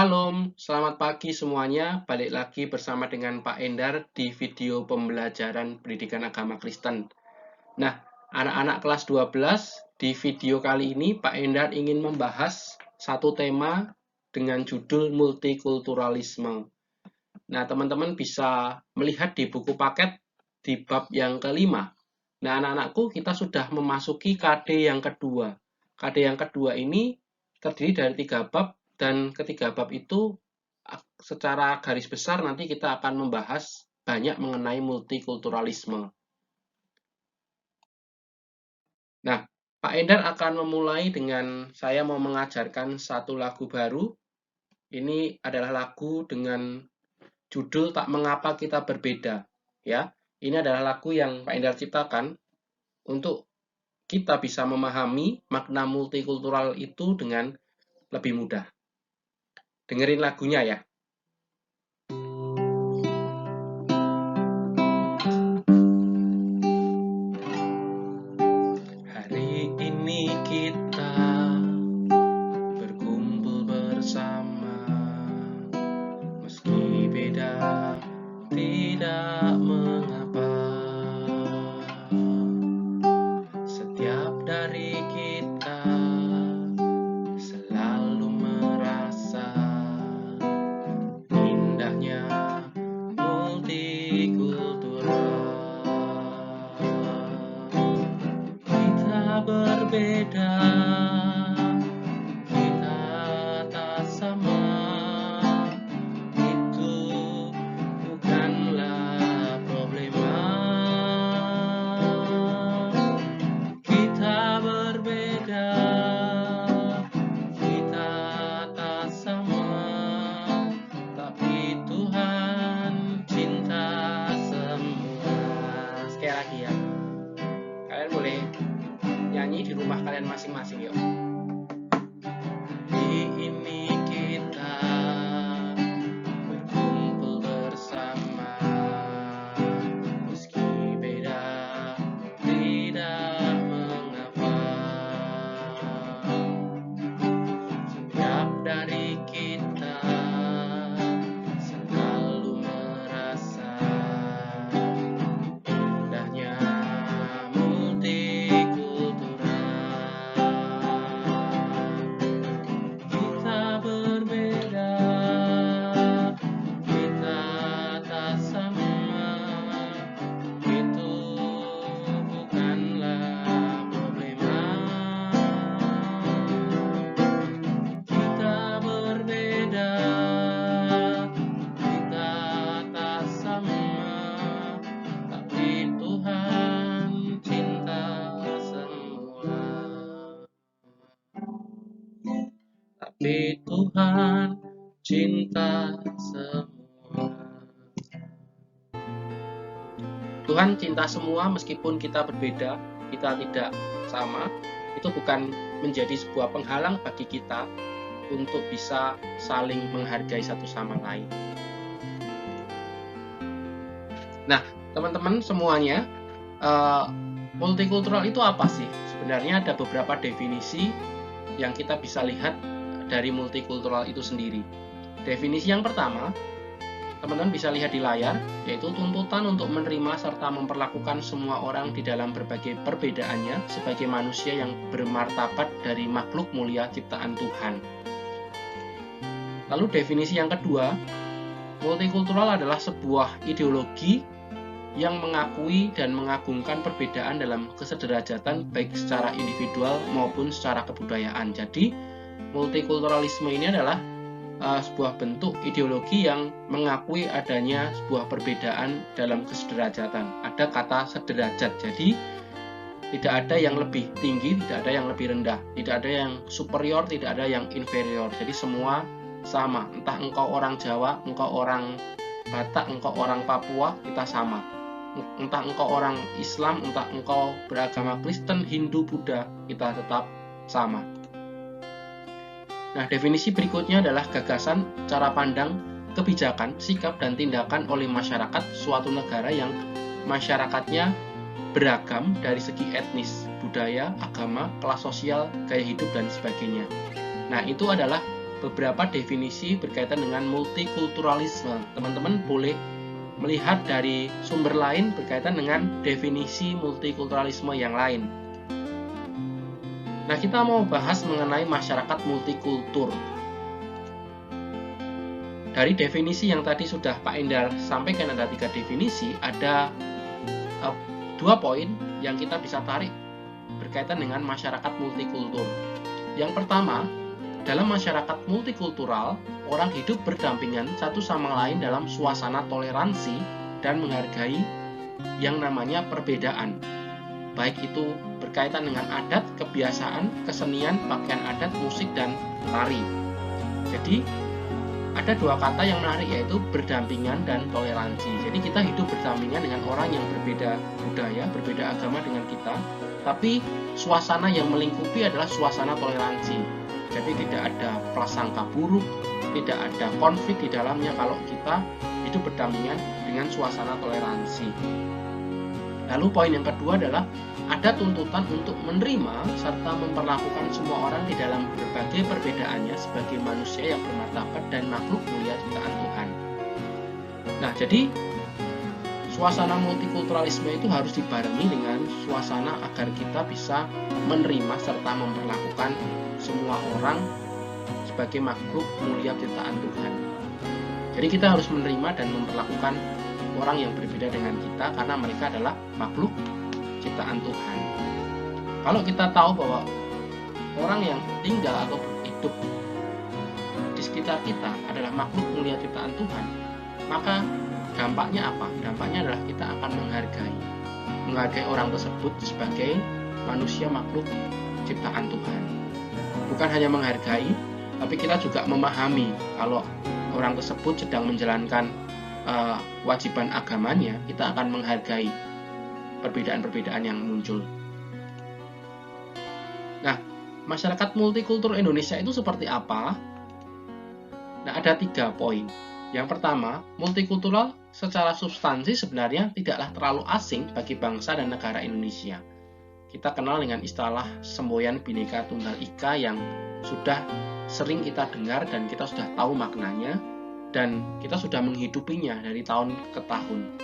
Shalom, selamat pagi semuanya. Balik lagi bersama dengan Pak Endar di video pembelajaran pendidikan agama Kristen. Nah, anak-anak kelas 12, di video kali ini Pak Endar ingin membahas satu tema dengan judul multikulturalisme. Nah, teman-teman bisa melihat di buku paket di bab yang kelima. Nah, anak-anakku, kita sudah memasuki KD yang kedua. KD yang kedua ini terdiri dari 3 bab, dan ketiga bab itu secara garis besar nanti kita akan membahas banyak mengenai multikulturalisme. Nah, Pak Endar akan memulai dengan saya mau mengajarkan satu lagu baru. Ini adalah lagu dengan judul Tak Mengapa Kita Berbeda. Ya, ini adalah lagu yang Pak Endar ciptakan untuk kita bisa memahami makna multikultural itu dengan lebih mudah. Dengerin lagunya ya. Hari ini kita berkumpul bersama, meski beda tidak mengapa. Setiap dari kita selalu merasa indahnya multikultural. Kita berbeda, kita tak sama, itu bukanlah problema. Kita berbeda, kita tak sama, tapi Tuhan cinta semua. Sekali lagi ya. Kalian boleh nyanyi di rumah kalian masing-masing yuk. Hari ini kita berkumpul bersama, meski beda tidak mengapa. Setiap dari kita selalu merasa indahnya kita berbeda, kita tak sama, itu bukanlah problema. Kita berbeda, kita tak sama, tapi Tuhan cinta semua. Tapi Tuhan cinta semua. Tuhan cinta semua meskipun kita berbeda, kita tidak sama. Itu bukan menjadi sebuah penghalang bagi kita untuk bisa saling menghargai satu sama lain. Nah, teman-teman semuanya, multikultural itu apa sih? Sebenarnya ada beberapa definisi yang kita bisa lihat dari multikultural itu sendiri. Definisi yang pertama, teman-teman bisa lihat di layar, yaitu tuntutan untuk menerima serta memperlakukan semua orang di dalam berbagai perbedaannya sebagai manusia yang bermartabat dari makhluk mulia ciptaan Tuhan. Lalu definisi yang kedua, multikultural adalah sebuah ideologi yang mengakui dan mengagungkan perbedaan dalam kesederajatan baik secara individual maupun secara kebudayaan. Jadi, multikulturalisme ini adalah sebuah bentuk ideologi yang mengakui adanya sebuah perbedaan dalam kesederajatan. Ada kata sederajat, jadi tidak ada yang lebih tinggi, tidak ada yang lebih rendah, tidak ada yang superior, tidak ada yang inferior. Jadi semua sama, entah engkau orang Jawa, engkau orang Batak, engkau orang Papua, kita sama. Entah engkau orang Islam, entah engkau beragama Kristen, Hindu, Buddha, kita tetap sama. Nah, definisi berikutnya adalah gagasan, cara pandang, kebijakan, sikap, dan tindakan oleh masyarakat suatu negara yang masyarakatnya beragam dari segi etnis, budaya, agama, kelas sosial, gaya hidup, dan sebagainya. Nah, itu adalah beberapa definisi berkaitan dengan multikulturalisme. Teman-teman boleh melihat dari sumber lain berkaitan dengan definisi multikulturalisme yang lain. Nah, kita mau bahas mengenai masyarakat multikultur. Dari definisi yang tadi sudah Pak Endar sampaikan, ada 3 definisi, ada 2 poin yang kita bisa tarik berkaitan dengan masyarakat multikultur. Yang pertama, dalam masyarakat multikultural, orang hidup berdampingan satu sama lain dalam suasana toleransi dan menghargai yang namanya perbedaan. Baik itu berkaitan dengan adat, kebiasaan, kesenian, pakaian adat, musik, dan tari. Jadi, ada 2 kata yang menarik, yaitu berdampingan dan toleransi. Jadi kita hidup berdampingan dengan orang yang berbeda budaya, berbeda agama dengan kita, tapi suasana yang melingkupi adalah suasana toleransi. Jadi tidak ada prasangka buruk, tidak ada konflik di dalamnya kalau kita hidup berdampingan dengan suasana toleransi. Lalu poin yang kedua adalah ada tuntutan untuk menerima serta memperlakukan semua orang di dalam berbagai perbedaannya sebagai manusia yang bermartabat dan makhluk mulia ciptaan Tuhan. Nah, jadi suasana multikulturalisme itu harus dibarengi dengan suasana agar kita bisa menerima serta memperlakukan semua orang sebagai makhluk mulia ciptaan Tuhan. Jadi kita harus menerima dan memperlakukan orang yang berbeda dengan kita karena mereka adalah makhluk ciptaan Tuhan. Kalau kita tahu bahwa orang yang tinggal atau hidup di sekitar kita adalah makhluk mulia ciptaan Tuhan, maka dampaknya apa? Dampaknya adalah kita akan menghargai orang tersebut sebagai manusia makhluk ciptaan Tuhan. Bukan hanya menghargai, tapi kita juga memahami kalau orang tersebut sedang menjalankan kewajiban agamanya, kita akan menghargai perbedaan-perbedaan yang muncul. Nah, masyarakat multikultur Indonesia itu seperti apa? Nah, ada 3 poin. Yang pertama, multikultural secara substansi sebenarnya tidaklah terlalu asing bagi bangsa dan negara Indonesia. Kita kenal dengan istilah semboyan Bhinneka Tunggal Ika yang sudah sering kita dengar dan kita sudah tahu maknanya, dan kita sudah menghidupinya dari tahun ke tahun.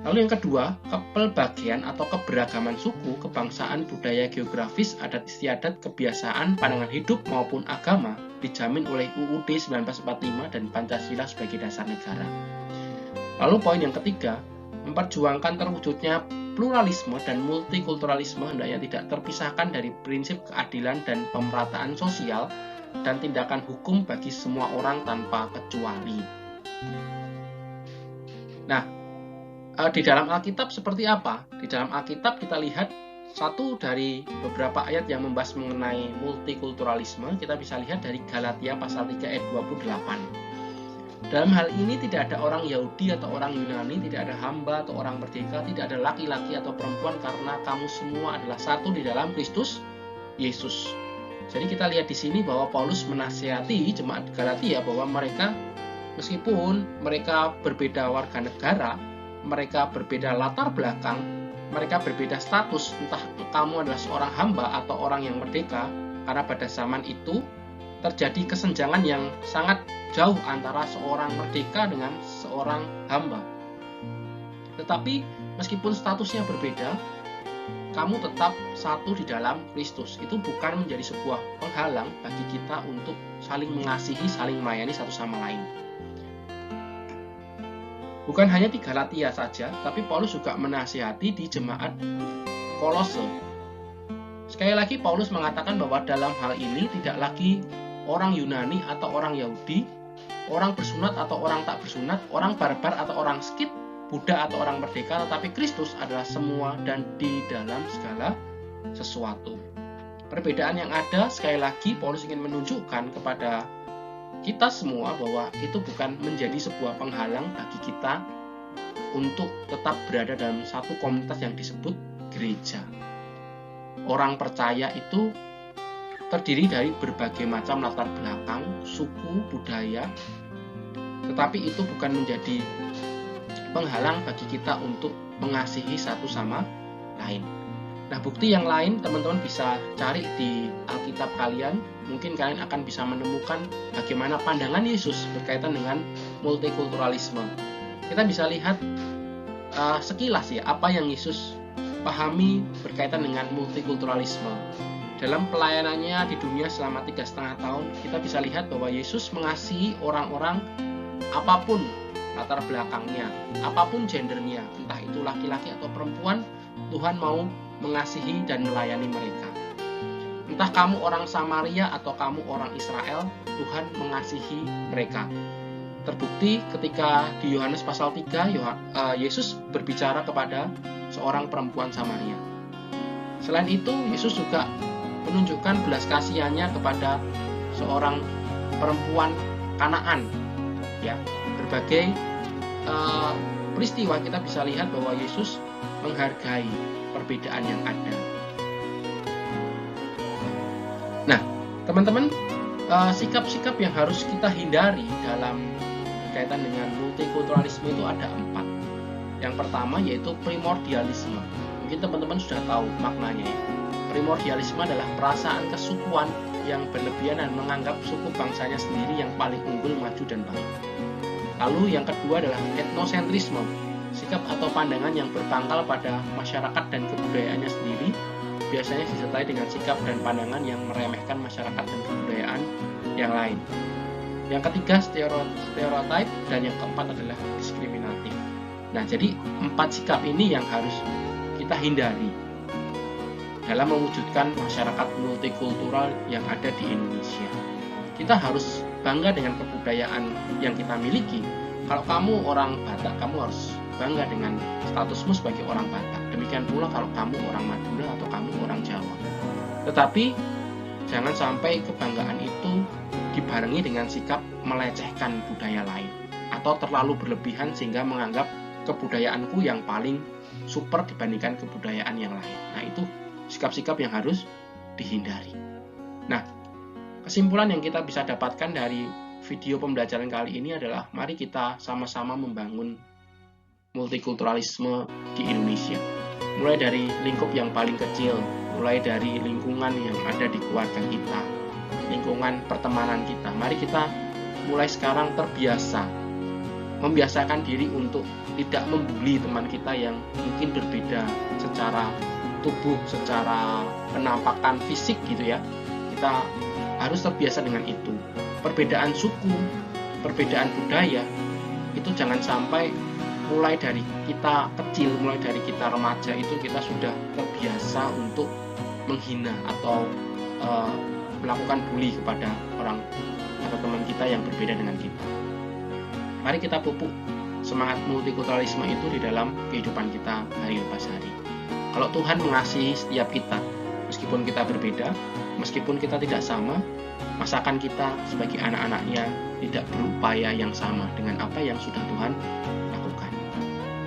Lalu yang kedua, kepelbagaian atau keberagaman suku, kebangsaan, budaya, geografis, adat istiadat, kebiasaan, pandangan hidup maupun agama dijamin oleh UUD 1945 dan Pancasila sebagai dasar negara. Lalu poin yang ketiga, memperjuangkan terwujudnya pluralisme dan multikulturalisme hendaknya tidak terpisahkan dari prinsip keadilan dan pemerataan sosial dan tindakan hukum bagi semua orang tanpa kecuali. Nah, di dalam Alkitab seperti apa? Di dalam Alkitab kita lihat satu dari beberapa ayat yang membahas mengenai multikulturalisme. Kita bisa lihat dari Galatia pasal 3 ayat 28. Dalam hal ini tidak ada orang Yahudi atau orang Yunani, tidak ada hamba atau orang merdeka, tidak ada laki-laki atau perempuan, karena kamu semua adalah satu di dalam Kristus Yesus. Jadi kita lihat di sini bahwa Paulus menasihati jemaat Galatia bahwa mereka, meskipun mereka berbeda warga negara, mereka berbeda latar belakang, mereka berbeda status, entah kamu adalah seorang hamba atau orang yang merdeka, karena pada zaman itu terjadi kesenjangan yang sangat jauh antara seorang merdeka dengan seorang hamba. Tetapi meskipun statusnya berbeda, kamu tetap satu di dalam Kristus. Itu bukan menjadi sebuah penghalang bagi kita untuk saling mengasihi, saling melayani satu sama lain. Bukan hanya di Galatia saja, tapi Paulus juga menasihati di jemaat Kolose. Sekali lagi Paulus mengatakan bahwa dalam hal ini tidak lagi orang Yunani atau orang Yahudi, orang bersunat atau orang tak bersunat, orang barbar atau orang skit, Buddha atau orang merdeka, tetapi Kristus adalah semua dan di dalam segala sesuatu. Perbedaan yang ada, sekali lagi Paulus ingin menunjukkan kepada kita semua bahwa itu bukan menjadi sebuah penghalang bagi kita untuk tetap berada dalam satu komunitas yang disebut gereja. Orang percaya itu terdiri dari berbagai macam latar belakang, suku, budaya, tetapi itu bukan menjadi penghalang bagi kita untuk mengasihi satu sama lain. Nah, bukti yang lain teman-teman bisa cari di Alkitab kalian. Mungkin kalian akan bisa menemukan bagaimana pandangan Yesus berkaitan dengan multikulturalisme. Kita bisa lihat sekilas ya, apa yang Yesus pahami berkaitan dengan multikulturalisme. Dalam pelayanannya di dunia selama 3,5 tahun, kita bisa lihat bahwa Yesus mengasihi orang-orang apapun latar belakangnya, apapun gendernya, entah itu laki-laki atau perempuan, Tuhan mau mengasihi dan melayani mereka. Entah kamu orang Samaria atau kamu orang Israel, Tuhan mengasihi mereka. Terbukti ketika di Yohanes pasal 3, Yesus berbicara kepada seorang perempuan Samaria. Selain itu, Yesus juga menunjukkan belas kasihannya kepada seorang perempuan Kanaan. Ya, berbagai peristiwa kita bisa lihat bahwa Yesus menghargai perbedaan yang ada. Nah, teman-teman, sikap-sikap yang harus kita hindari dalam berkaitan dengan multikulturalisme itu ada 4. Yang pertama yaitu primordialisme. Mungkin teman-teman sudah tahu maknanya ya. Primordialisme adalah perasaan kesukuan yang berlebihan dan menganggap suku bangsanya sendiri yang paling unggul, maju, dan baik. Lalu yang kedua adalah etnosentrisme, sikap atau pandangan yang berpangkal pada masyarakat dan kebudayaannya sendiri, biasanya disertai dengan sikap dan pandangan yang meremehkan masyarakat dan kebudayaan yang lain. Yang ketiga stereotype, dan yang keempat adalah diskriminatif. Nah, jadi 4 sikap ini yang harus kita hindari dalam mewujudkan masyarakat multikultural yang ada di Indonesia. Kita harus bangga dengan kebudayaan yang kita miliki. Kalau kamu orang Batak, kamu harus bangga dengan statusmu sebagai orang Batak. Demikian pula kalau kamu orang Madura atau kamu orang Jawa. Tetapi jangan sampai kebanggaan itu dibarengi dengan sikap melecehkan budaya lain atau terlalu berlebihan sehingga menganggap kebudayaanku yang paling super dibandingkan kebudayaan yang lain. Nah, itu sikap-sikap yang harus dihindari. Nah, kesimpulan yang kita bisa dapatkan dari video pembelajaran kali ini adalah mari kita sama-sama membangun multikulturalisme di Indonesia. Mulai dari lingkup yang paling kecil, mulai dari lingkungan yang ada di keluarga kita, lingkungan pertemanan kita. Mari kita mulai sekarang membiasakan diri untuk tidak membuli teman kita yang mungkin berbeda secara tubuh, secara penampakan fisik gitu ya. Kita harus terbiasa dengan itu. Perbedaan suku, perbedaan budaya, itu jangan sampai mulai dari kita kecil, mulai dari kita remaja itu kita sudah terbiasa untuk menghina atau melakukan bully kepada orang atau teman kita yang berbeda dengan kita. Mari kita pupuk semangat multikulturalisme itu di dalam kehidupan kita hari lepas hari. Kalau Tuhan mengasihi setiap kita, meskipun kita berbeda, meskipun kita tidak sama, masakan kita sebagai anak-anaknya tidak berupaya yang sama dengan apa yang sudah Tuhan lakukan.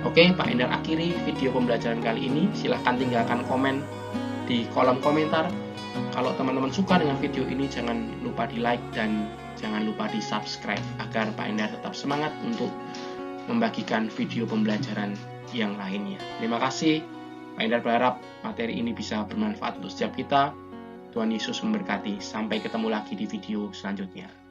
Oke, Pak Endar akhiri video pembelajaran kali ini. Silahkan tinggalkan komen di kolom komentar. Kalau teman-teman suka dengan video ini, jangan lupa di like dan jangan lupa di subscribe agar Pak Endar tetap semangat untuk membagikan video pembelajaran yang lainnya. Terima kasih. Pak Endar berharap materi ini bisa bermanfaat untuk setiap kita. Tuhan Yesus memberkati. Sampai ketemu lagi di video selanjutnya.